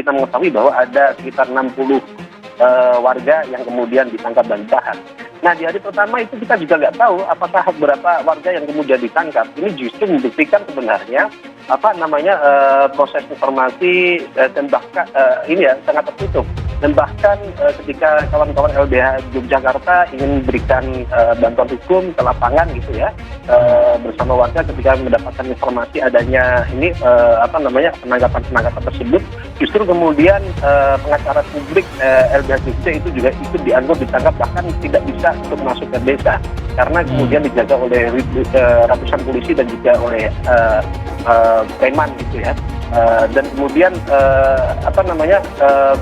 kita mengetahui bahwa ada sekitar 60 warga yang kemudian ditangkap dan ditahan. Nah, di hari pertama itu kita juga nggak tahu apakah berapa warga yang kemudian ditangkap. Ini justru membuktikan sebenarnya proses informasi dan bahkan ini ya sangat tertutup. Dan bahkan ketika kawan-kawan LBH Yogyakarta ingin memberikan bantuan hukum ke lapangan gitu ya, bersama warga ketika mendapatkan informasi adanya ini penangkapan tersebut, justru kemudian pengacara publik LBH Jogja itu juga ikut dianggap ditangkap, bahkan tidak bisa untuk masuk ke desa karena kemudian dijaga oleh ratusan polisi dan juga oleh preman gitu ya. Dan kemudian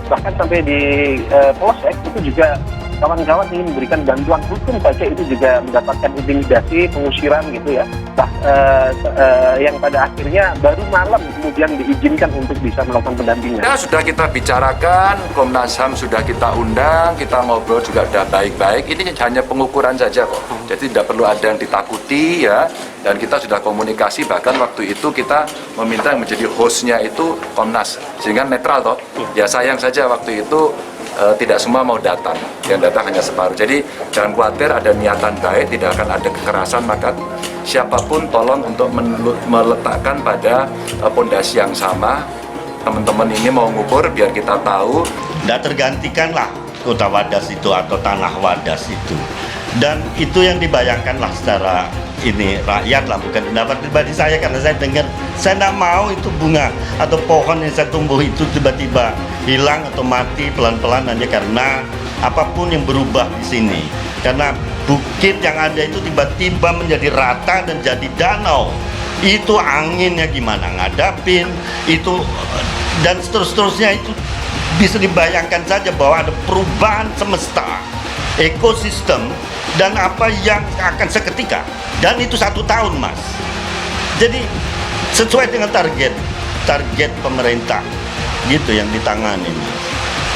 bahkan sampai di polsek itu juga kawan-kawan ingin memberikan bantuan hukum saja itu juga mendapatkan intimidasi, pengusiran gitu ya. Yang pada akhirnya baru malam kemudian diizinkan untuk bisa melakukan pendampingan. Ya, sudah kita bicarakan, Komnas HAM sudah kita undang, kita ngobrol juga sudah baik-baik. Ini hanya pengukuran saja kok. Jadi tidak perlu ada yang ditakuti ya. Dan kita sudah komunikasi, bahkan waktu itu kita meminta yang menjadi hostnya itu Komnas, sehingga netral toh. Ya sayang saja waktu itu tidak semua mau datang, yang datang hanya separuh. Jadi jangan khawatir, ada niatan baik, tidak akan ada kekerasan, maka siapapun tolong untuk meletakkan pada pondasi yang sama. Teman-teman ini mau ngukur biar kita tahu. Tidak tergantikanlah kota Wadas itu atau tanah Wadas itu. Dan itu yang dibayangkanlah secara ini rakyat lah, bukan pendapat pribadi saya, karena saya dengar, saya tidak mau itu bunga atau pohon yang saya tumbuh itu tiba-tiba hilang atau mati pelan-pelan hanya karena apapun yang berubah di sini. Karena bukit yang ada itu tiba-tiba menjadi rata dan jadi danau. Itu anginnya gimana ngadapin itu, dan seterusnya itu bisa dibayangkan saja bahwa ada perubahan semesta, ekosistem, dan apa yang akan seketika. Dan itu 1 tahun, Mas. Jadi sesuai dengan target pemerintah gitu yang ditangani.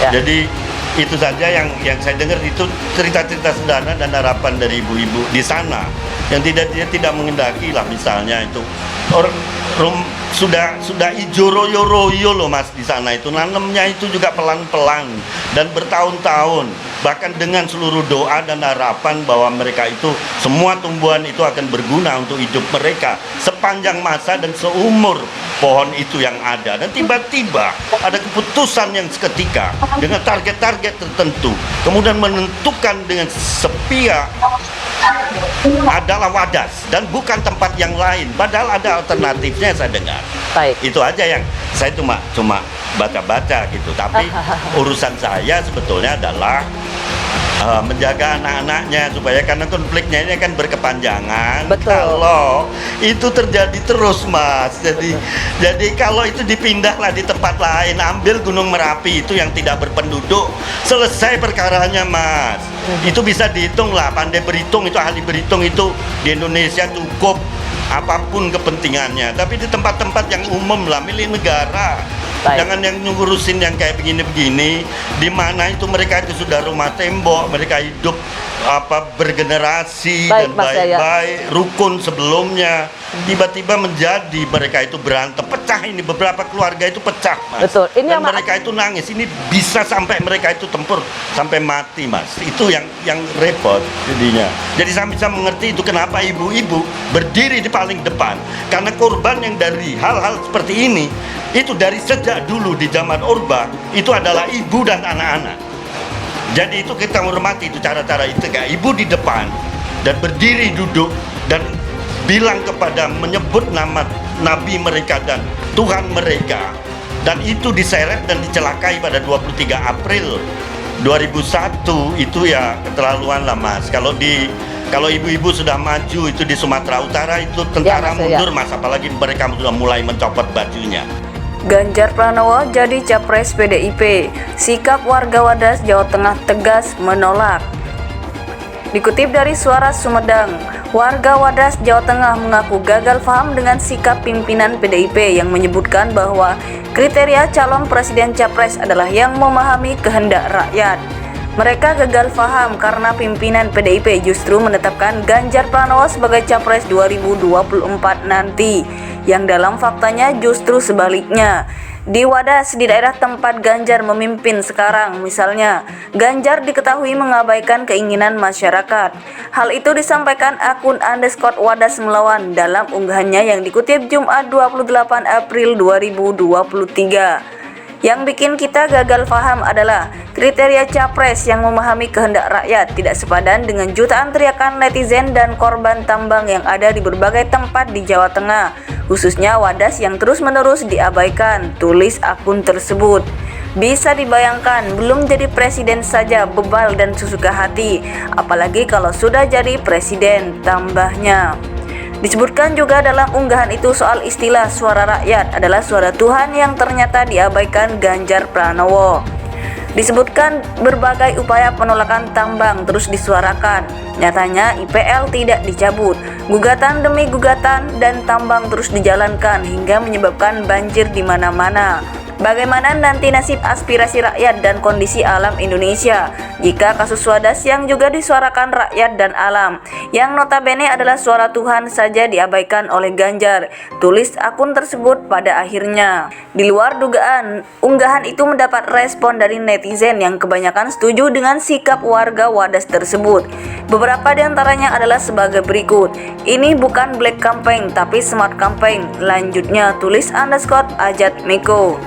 Ya. Jadi itu saja yang saya dengar, itu cerita-cerita sederhana dan harapan dari ibu-ibu di sana yang tidak mengendaki lah, misalnya itu orang sudah hijau royo-royo loh Mas di sana, itu nanamnya itu juga pelan-pelan dan bertahun-tahun, bahkan dengan seluruh doa dan harapan bahwa mereka itu semua tumbuhan itu akan berguna untuk hidup mereka sepanjang masa dan seumur pohon itu yang ada. Dan tiba-tiba ada keputusan yang seketika dengan target-target tertentu, kemudian menentukan dengan sepihak adalah Wadas dan bukan tempat yang lain, padahal ada alternatifnya saya dengar. Baik. Itu aja yang saya cuma baca-baca gitu. Tapi urusan saya sebetulnya adalah menjaga anak-anaknya, supaya karena konfliknya ini kan berkepanjangan. Betul. Kalau itu terjadi terus, Mas, jadi kalau itu dipindahlah di tempat lain, ambil Gunung Merapi itu yang tidak berpenduduk, selesai perkaranya, Mas. Itu bisa dihitung lah, pandai berhitung itu, ahli berhitung itu di Indonesia cukup apapun kepentingannya. Tapi di tempat-tempat yang umum lah, milik negara. Baik. Jangan yang ngurusin yang kayak begini-begini, di mana itu mereka itu sudah rumah tembok, mereka hidup bergenerasi dan baik-baik, rukun sebelumnya, tiba-tiba menjadi mereka itu berantem, pecah. Ini beberapa keluarga itu pecah, Mas. Betul. Ini dan mereka itu nangis. Ini bisa sampai mereka itu tempur sampai mati, Mas. Itu yang repot jadinya. Jadi saya bisa mengerti itu kenapa ibu-ibu berdiri di paling depan, karena korban yang dari hal-hal seperti ini itu dari sejak dulu di zaman Orba itu adalah ibu dan anak-anak. Jadi itu kita menghormati itu cara-cara itu, kayak ibu di depan dan berdiri duduk dan bilang kepada, menyebut nama nabi mereka dan Tuhan mereka, dan itu diseret dan dicelakai pada 23 April 2001. Itu ya keterlaluan lah, Mas. Kalau ibu-ibu sudah maju itu di Sumatera Utara itu tentara mundur, Mas, apalagi mereka sudah mulai mencopot bajunya. Ganjar Pranowo jadi capres PDIP. Sikap warga Wadas, Jawa Tengah tegas menolak. Dikutip dari Suara Sumedang, warga Wadas, Jawa Tengah mengaku gagal paham dengan sikap pimpinan PDIP yang menyebutkan bahwa kriteria calon presiden capres adalah yang memahami kehendak rakyat. Mereka gagal paham karena pimpinan PDIP justru menetapkan Ganjar Pranowo sebagai capres 2024 nanti, yang dalam faktanya justru sebaliknya. Di Wadas, di daerah tempat Ganjar memimpin sekarang, misalnya, Ganjar diketahui mengabaikan keinginan masyarakat. Hal itu disampaikan akun _Wadas Melawan dalam unggahannya yang dikutip Jumat 28 April 2023. Yang bikin kita gagal paham adalah kriteria capres yang memahami kehendak rakyat tidak sepadan dengan jutaan teriakan netizen dan korban tambang yang ada di berbagai tempat di Jawa Tengah, khususnya Wadas yang terus-menerus diabaikan, tulis akun tersebut. Bisa dibayangkan, belum jadi presiden saja bebal dan sesuka hati, apalagi kalau sudah jadi presiden, tambahnya. Disebutkan juga dalam unggahan itu soal istilah suara rakyat adalah suara Tuhan yang ternyata diabaikan Ganjar Pranowo. Disebutkan berbagai upaya penolakan tambang terus disuarakan. Nyatanya IPL tidak dicabut. Gugatan demi gugatan dan tambang terus dijalankan hingga menyebabkan banjir di mana-mana. Bagaimana nanti nasib aspirasi rakyat dan kondisi alam Indonesia jika kasus Wadas yang juga disuarakan rakyat dan alam, yang notabene adalah suara Tuhan saja diabaikan oleh Ganjar, tulis akun tersebut pada akhirnya. Di luar dugaan, unggahan itu mendapat respon dari netizen yang kebanyakan setuju dengan sikap warga Wadas tersebut. Beberapa di antaranya adalah sebagai berikut. Ini bukan black campaign tapi smart campaign, lanjutnya tulis _Ajat Miko.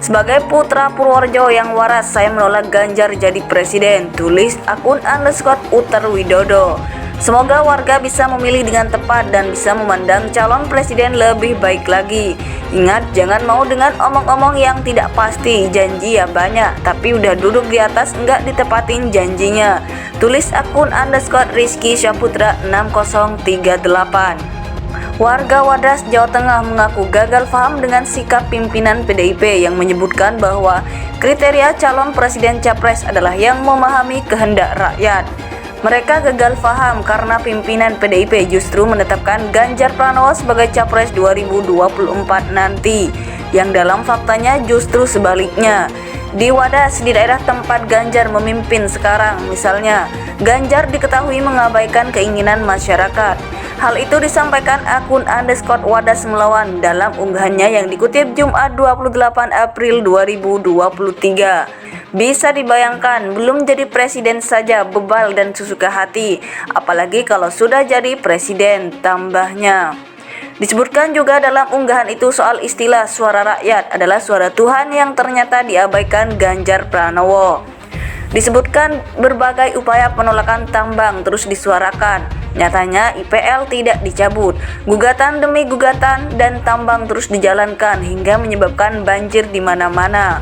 Sebagai putra Purworejo yang waras, saya menolak Ganjar jadi presiden, tulis akun _Uter Widodo. Semoga warga bisa memilih dengan tepat dan bisa memandang calon presiden lebih baik lagi. Ingat, jangan mau dengan omong-omong yang tidak pasti. Janji ya banyak, tapi udah duduk di atas nggak ditepatin janjinya, tulis akun _Rizky Syaputra 6038. Warga Wadas, Jawa Tengah mengaku gagal paham dengan sikap pimpinan PDIP yang menyebutkan bahwa kriteria calon presiden capres adalah yang memahami kehendak rakyat. Mereka gagal paham karena pimpinan PDIP justru menetapkan Ganjar Pranowo sebagai capres 2024 nanti, yang dalam faktanya justru sebaliknya. Di Wadas, di daerah tempat Ganjar memimpin sekarang, misalnya, Ganjar diketahui mengabaikan keinginan masyarakat. Hal itu disampaikan akun _Wadas Melawan dalam unggahannya yang dikutip Jumat 28 April 2023. Bisa dibayangkan, belum jadi presiden saja bebal dan sesuka hati, apalagi kalau sudah jadi presiden, tambahnya. Disebutkan juga dalam unggahan itu soal istilah suara rakyat adalah suara Tuhan yang ternyata diabaikan Ganjar Pranowo. Disebutkan berbagai upaya penolakan tambang terus disuarakan. Nyatanya IPL tidak dicabut. Gugatan demi gugatan dan tambang terus dijalankan hingga menyebabkan banjir di mana-mana.